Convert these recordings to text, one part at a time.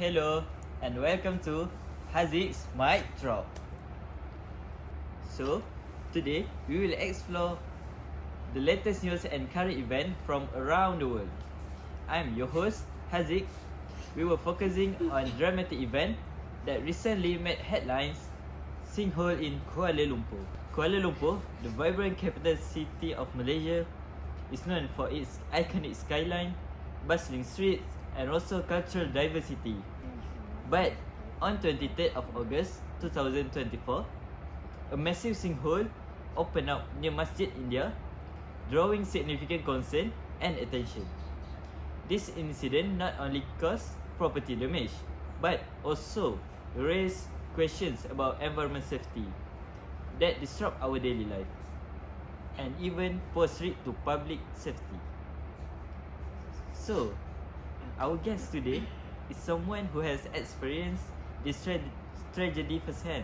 Hello and welcome to Haziq's Mic Drop. So, today we will explore the latest news and current event from around the world. I'm your host Haziq. We were focusing on dramatic event that recently made headlines: sinkhole in Kuala Lumpur. Kuala Lumpur, the vibrant capital city of Malaysia, is known for its iconic skyline, bustling streets, and also cultural diversity. But on 23rd of August 2024, a massive sinkhole opened up near Masjid India, drawing significant concern and attention. This incident not only caused property damage, but also raised questions about environment safety that disrupt our daily life and even pose risk to public safety. So, our guest today is someone who has experienced this tragedy firsthand.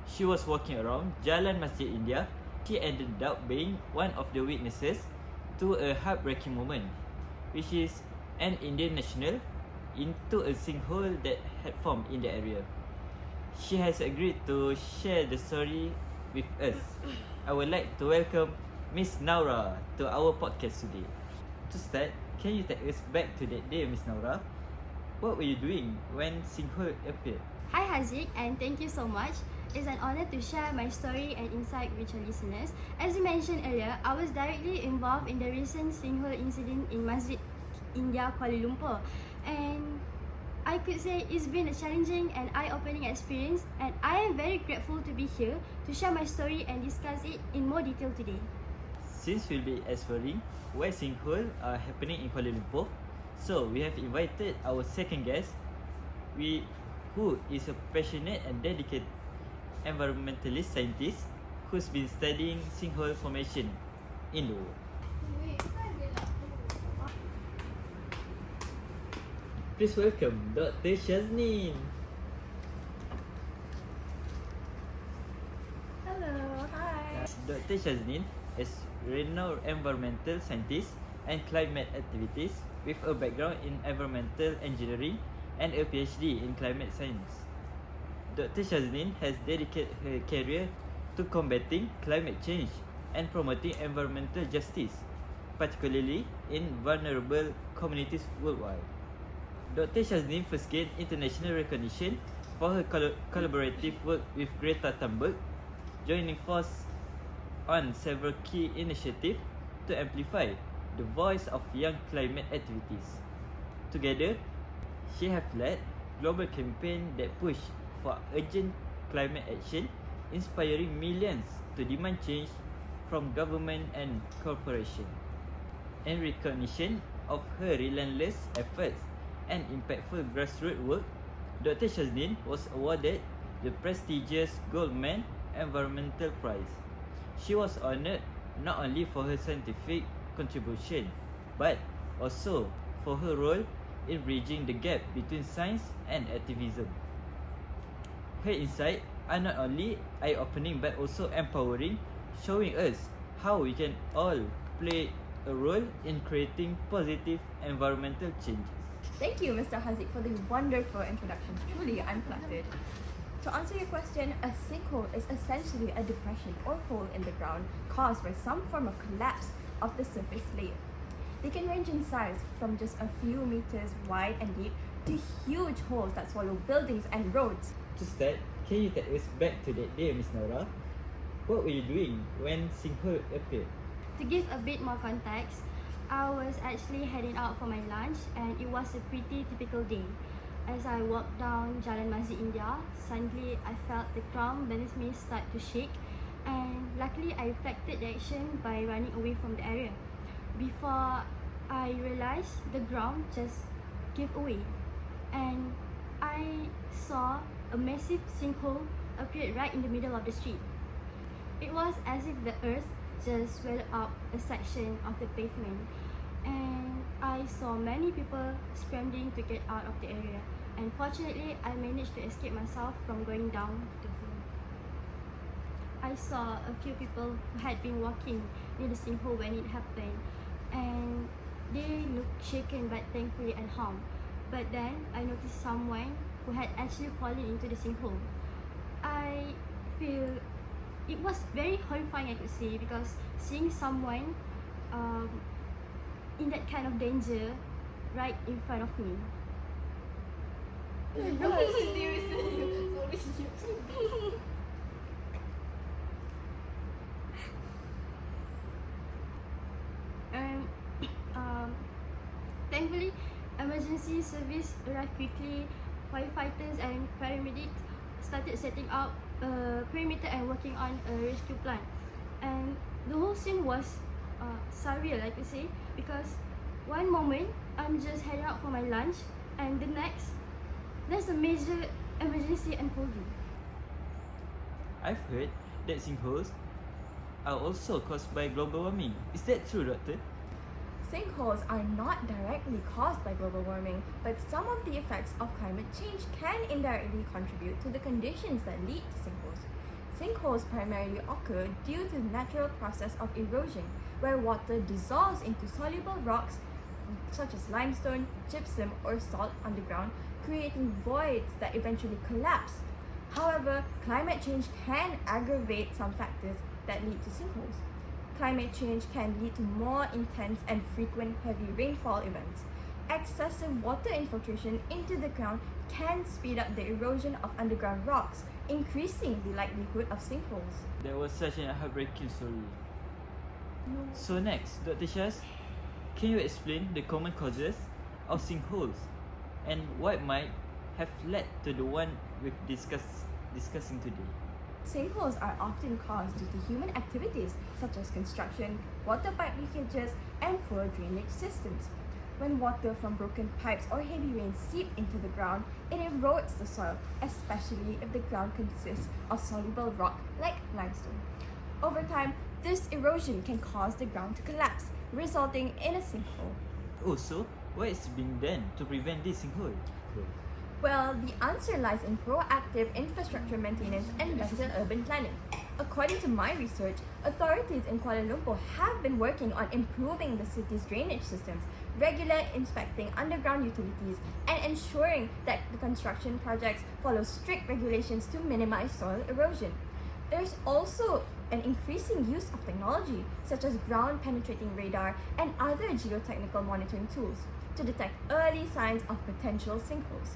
She was walking around Jalan Masjid India. She ended up being one of the witnesses to a heartbreaking moment, which is an Indian national into a sinkhole that had formed in the area. She has agreed to share the story with us. I would like to welcome Miss Naura to our podcast today. To start, can you take us back to that day, Miss Naura? What were you doing when sinkhole appeared? Hi Haziq, and thank you so much. It's an honor to share my story and insight with your listeners. As you mentioned earlier, I was directly involved in the recent sinkhole incident in Masjid India, Kuala Lumpur. And I could say it's been a challenging and eye-opening experience, and I am very grateful to be here to share my story and discuss it in more detail today. Since we'll be exploring why sinkholes are happening in Kuala Lumpur, so we have invited our second guest, who is a passionate and dedicated environmentalist scientist who's been studying sinkhole formation in the world. Please welcome Dr. Shazneen. Hello, hi. Dr. Shazneen is renowned environmental scientist and climate activist with a background in environmental engineering and a PhD in climate science. Dr. Shazneen has dedicated her career to combating climate change and promoting environmental justice, particularly in vulnerable communities worldwide. Dr. Shazneen first gained international recognition for her collaborative work with Greta Thunberg, joining forces on several key initiatives to amplify the voice of young climate activities. Together, she have led global campaign that push for urgent climate action, inspiring millions to demand change from government and corporation. In recognition of her relentless efforts and impactful grassroots work, Dr. Shazneen was awarded the prestigious Goldman Environmental Prize. She was honored not only for her scientific contribution, but also for her role in bridging the gap between science and activism. Her insights are not only eye-opening but also empowering, showing us how we can all play a role in creating positive environmental changes. Thank you, Mr. Haziq, for the wonderful introduction. Truly, I'm flattered. To answer your question, a sinkhole is essentially a depression or hole in the ground caused by some form of collapse of the surface layer. They can range in size from just a few meters wide and deep to huge holes that swallow buildings and roads. To start, can you take us back to that day, Miss Nora? What were you doing when sinkhole appeared? To give a bit more context, I was actually heading out for my lunch, and it was a pretty typical day. As I walked down Jalan Masjid India, suddenly I felt the ground beneath me start to shake, and luckily I reflected the action by running away from the area. Before I realized, the ground just gave away, and I saw a massive sinkhole appeared right in the middle of the street. It was as if the earth just swelled up a section of the pavement, and I saw many people scrambling to get out of the area, and fortunately I managed to escape myself from going down the hole. I saw a few people who had been walking near the sinkhole when it happened, and they looked shaken but thankfully unharmed. But then I noticed someone who had actually fallen into the sinkhole. I feel it was very horrifying, I could say, because seeing someone in that kind of danger right in front of me. And thankfully, emergency service arrived quickly. Firefighters and paramedics started setting up a perimeter and working on a rescue plan. And the whole scene was surreal, I could say, because one moment I'm just heading out for my lunch, and the next, there's a major emergency unfolding. I've heard that sinkholes are also caused by global warming. Is that true, Doctor? Sinkholes are not directly caused by global warming, but some of the effects of climate change can indirectly contribute to the conditions that lead to sinkholes. Sinkholes primarily occur due to the natural process of erosion, where water dissolves into soluble rocks such as limestone, gypsum, or salt underground, creating voids that eventually collapse. However, climate change can aggravate some factors that lead to sinkholes. Climate change can lead to more intense and frequent heavy rainfall events. Excessive water infiltration into the ground can speed up the erosion of underground rocks, increasing the likelihood of sinkholes. That was such a heartbreaking story. So next, Dr. Shaz, can you explain the common causes of sinkholes and what might have led to the one we're discussing today? Sinkholes are often caused due to human activities such as construction, water pipe leakages, and poor drainage systems. When water from broken pipes or heavy rain seep into the ground, it erodes the soil, especially if the ground consists of soluble rock like limestone. Over time, this erosion can cause the ground to collapse, resulting in a sinkhole. Also, what is being done to prevent this sinkhole? Well, the answer lies in proactive infrastructure maintenance and better urban planning. According to my research, authorities in Kuala Lumpur have been working on improving the city's drainage systems, regularly inspecting underground utilities, and ensuring that the construction projects follow strict regulations to minimize soil erosion. There's also an increasing use of technology, such as ground-penetrating radar and other geotechnical monitoring tools, to detect early signs of potential sinkholes.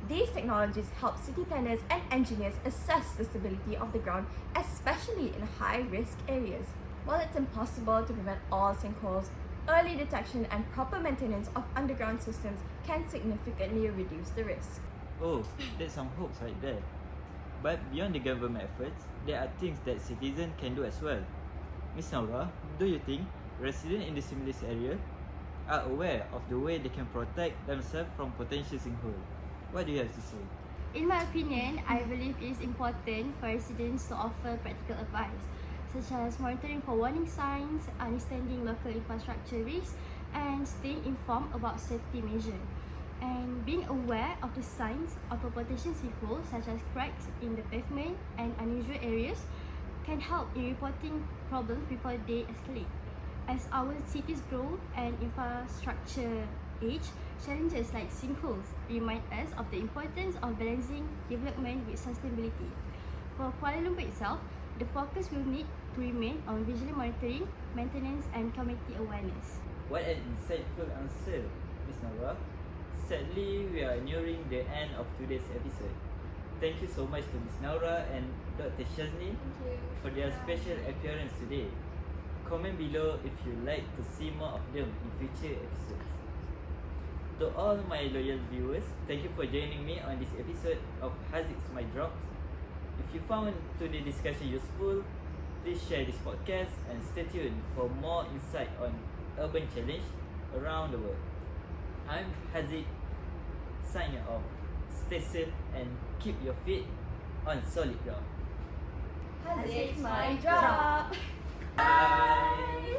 These technologies help city planners and engineers assess the stability of the ground, especially in high-risk areas. While it's impossible to prevent all sinkholes, early detection and proper maintenance of underground systems can significantly reduce the risk. Oh, that's some hopes right there. But beyond the government efforts, there are things that citizens can do as well. Ms. Naura, do you think residents in the similar area are aware of the way they can protect themselves from potential sinkhole? What do you have to say? In my opinion, I believe it is important for residents to offer practical advice, such as monitoring for warning signs, understanding local infrastructure risks, and staying informed about safety measures. And being aware of the signs of a potential sinkhole, such as cracks in the pavement and unusual areas, can help in reporting problems before they escalate. As our cities grow and infrastructure age, challenges like sinkholes remind us of the importance of balancing development with sustainability. For Kuala Lumpur itself, the focus will need to remain on visual monitoring, maintenance, and community awareness. What an insightful answer, Ms. Naura. Sadly, we are nearing the end of today's episode. Thank you so much to Ms. Naura and Dr. Shazni for their special appearance today. Comment below if you'd like to see more of them in future episodes. To all my loyal viewers, thank you for joining me on this episode of Haziq's My Drops. If you found today's discussion useful, please share this podcast and stay tuned for more insight on urban challenge around the world. I'm Haziq, signing off. Stay safe and keep your feet on solid ground. Haziq's my drop. Bye.